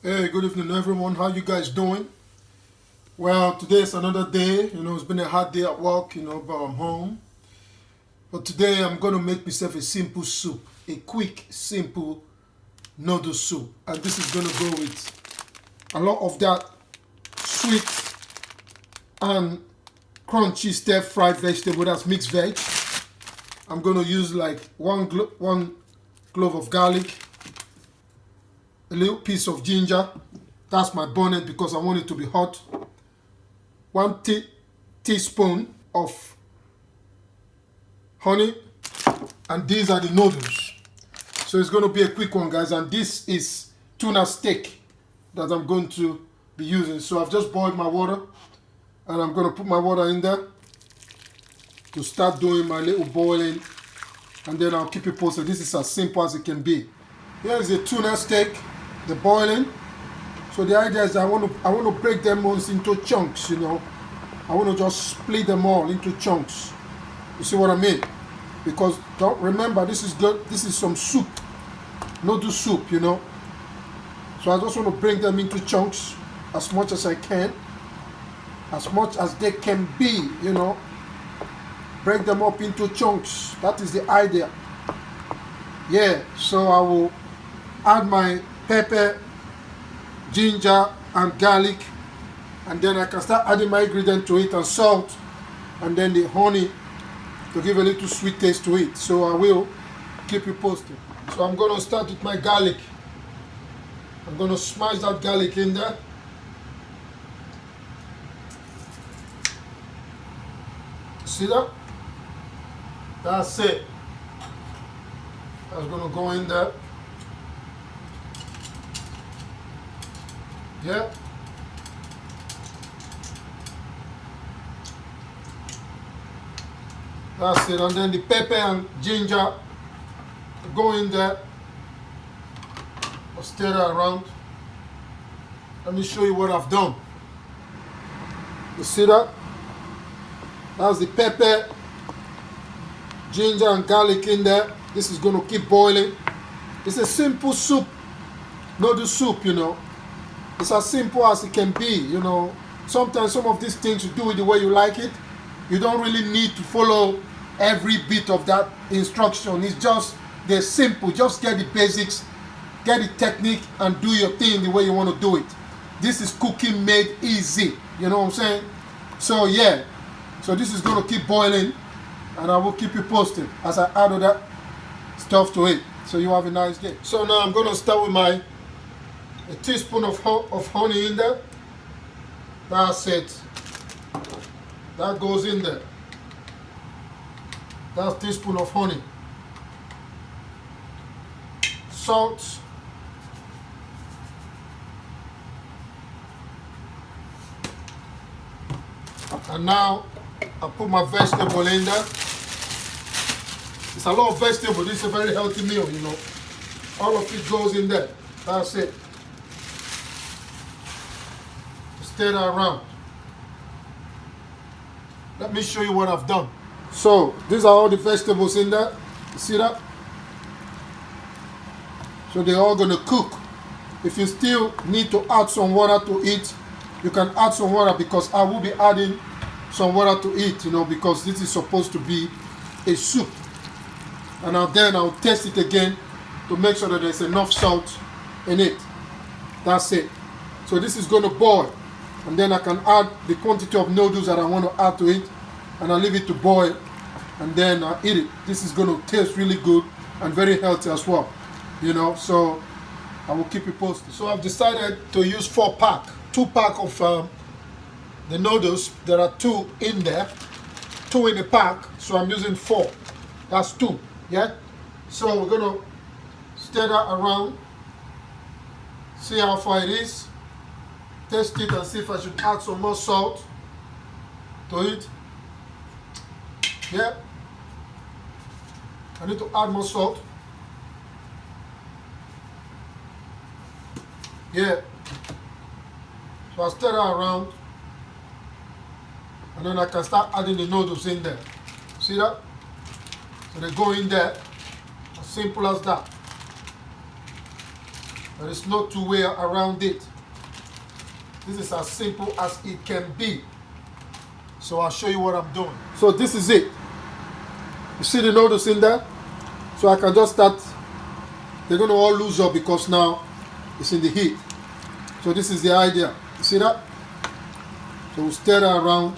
Hey, good evening, everyone. How you guys doing? Well, today is another day. It's been a hard day at work, but I'm home. But today I'm going to make myself a simple soup, a quick, simple noodle soup. And this is going to go with a lot of that sweet and crunchy stir-fried vegetable, that's mixed veg. I'm going to use like one clove of garlic, a little piece of ginger. That's my bonnet because I want it to be hot. One teaspoon of honey, and these are the noodles. So it's going to be a quick one, guys, and this is tuna steak that I'm going to be using. So I've just boiled my water, and I'm going to put my water in there to start doing my little boiling, and then I'll keep it posted. This is as simple as it can be. Here is the tuna steak, the boiling. So the idea is I want to break them into chunks, I want to just split them all into chunks. You see what I mean? Because don't remember, this is good. This is some soup, noodle soup, So I just want to break them into chunks as much as I can, as much as they can be, Break them up into chunks. That is the idea. Yeah. So I will add my pepper, ginger and garlic, and then I can start adding my ingredient to it, and salt, and then the honey to give a little sweet taste to it. So I will keep you posted. So I'm going to start with my garlic. I'm going to smash that garlic in there. See that? That's it. That's going to go in there. Yeah. That's it. And then the pepper and ginger go in there. I'll stir that around. Let me show you what I've done. You see that? That's the pepper, ginger and garlic in there. This is going to keep boiling. It's a simple soup, noodle soup, It's as simple as it can be, Sometimes some of these things you do it the way you like it. You don't really need to follow every bit of that instruction. It's just, they're simple. Just get the basics, get the technique, and do your thing the way you want to do it. This is cooking made easy. You know what I'm saying? So yeah. So this is going to keep boiling, and I will keep you posted as I add all that stuff to it. So you have a nice day. So now I'm going to start with a teaspoon of honey in there. That's it. That goes in there. That's a teaspoon of honey. Salt. And now I put my vegetable in there. It's a lot of vegetable. This is a very healthy meal, All of it goes in there. That's it. Stir that around. Let me show you what I've done. So these are all the vegetables in there. You see that? So they're all gonna cook. If you still need to add some water to it, you can add some water, because I will be adding some water to it, because this is supposed to be a soup. And then I'll test it again to make sure that there's enough salt in it. That's it. So this is gonna boil. And then I can add the quantity of noodles that I want to add to it, and I'll leave it to boil, and then I'll eat it. This is going to taste really good and very healthy as well, so I will keep you posted. So I've decided to use 4-pack, 2-pack of the noodles. There are 2 in there, 2 in a pack, so I'm using 4. That's 2, yeah? So we're going to stir that around, see how far it is. Test it and see if I should add some more salt to it. Yeah. I need to add more salt. Yeah. So I stir that around, and then I can start adding the noodles in there. See that? So they go in there. As simple as that. There is no two way around it. This is as simple as it can be. So I'll show you what I'm doing. So this is it. You see the noodles in there? So I can just start. They're going to all lose up because now it's in the heat. So this is the idea. You see that? So we stir that around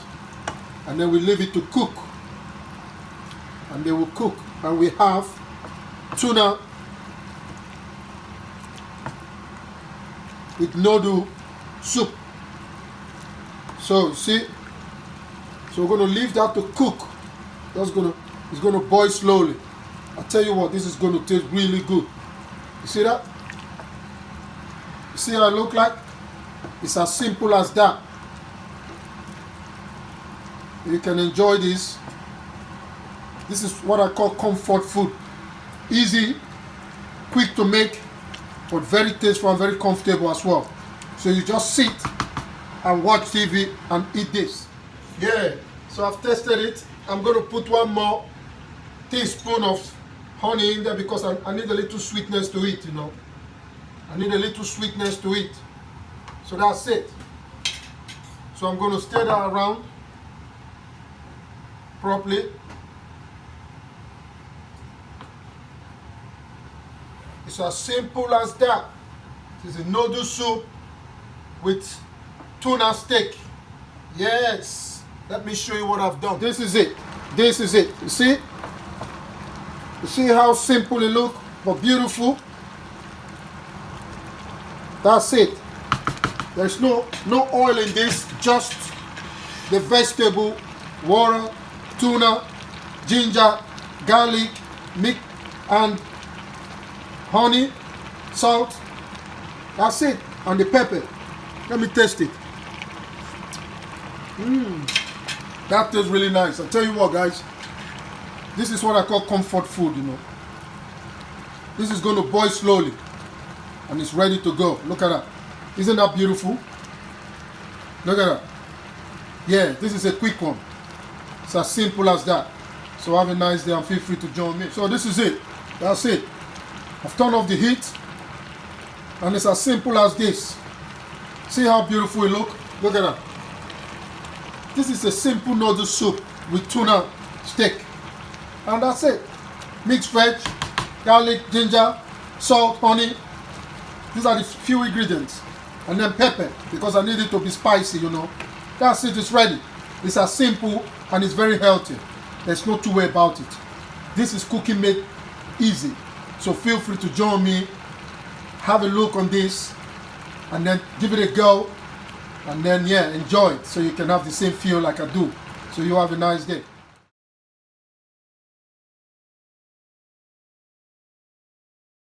and then we leave it to cook. And they will cook. And we have tuna with noodle soup. So you see, so we're going to leave that to cook. It's going to boil slowly. I tell you what, this is going to taste really good. You see that? You see how it look like? It's as simple as that. You can enjoy this. This is what I call comfort food. Easy, quick to make, but very tasteful and very comfortable as well. So you just sit and watch TV and eat this. Yeah, so I've tested it. I'm going to put one more teaspoon of honey in there because I need a little sweetness to it, you know. I need a little sweetness to it. So that's it. So I'm going to stir that around properly. It's as simple as that. This is a noodle soup with tuna steak. Yes. Let me show you what I've done. This is it. This is it. You see? You see how simple it looks, but beautiful? That's it. There's no oil in this, just the vegetable, water, tuna, ginger, garlic, meat, and honey, salt. That's it. And the pepper. Let me taste it. That tastes really nice. I'll tell you what, guys. This is what I call comfort food, you know. This is going to boil slowly. And it's ready to go. Look at that. Isn't that beautiful? Look at that. Yeah, this is a quick one. It's as simple as that. So have a nice day and feel free to join me. So this is it. That's it. I've turned off the heat. And it's as simple as this. See how beautiful it looks? Look at that. This is a simple noodle soup with tuna steak. And that's it. Mixed veg, garlic, ginger, salt, honey. These are the few ingredients. And then pepper, because I need it to be spicy, you know. That's it, it's ready. It's as simple and it's very healthy. There's no two way about it. This is cooking made easy. So feel free to join me. Have a look on this. And then give it a go. And then, yeah, enjoy it. So you can have the same feel like I do. So you have a nice day.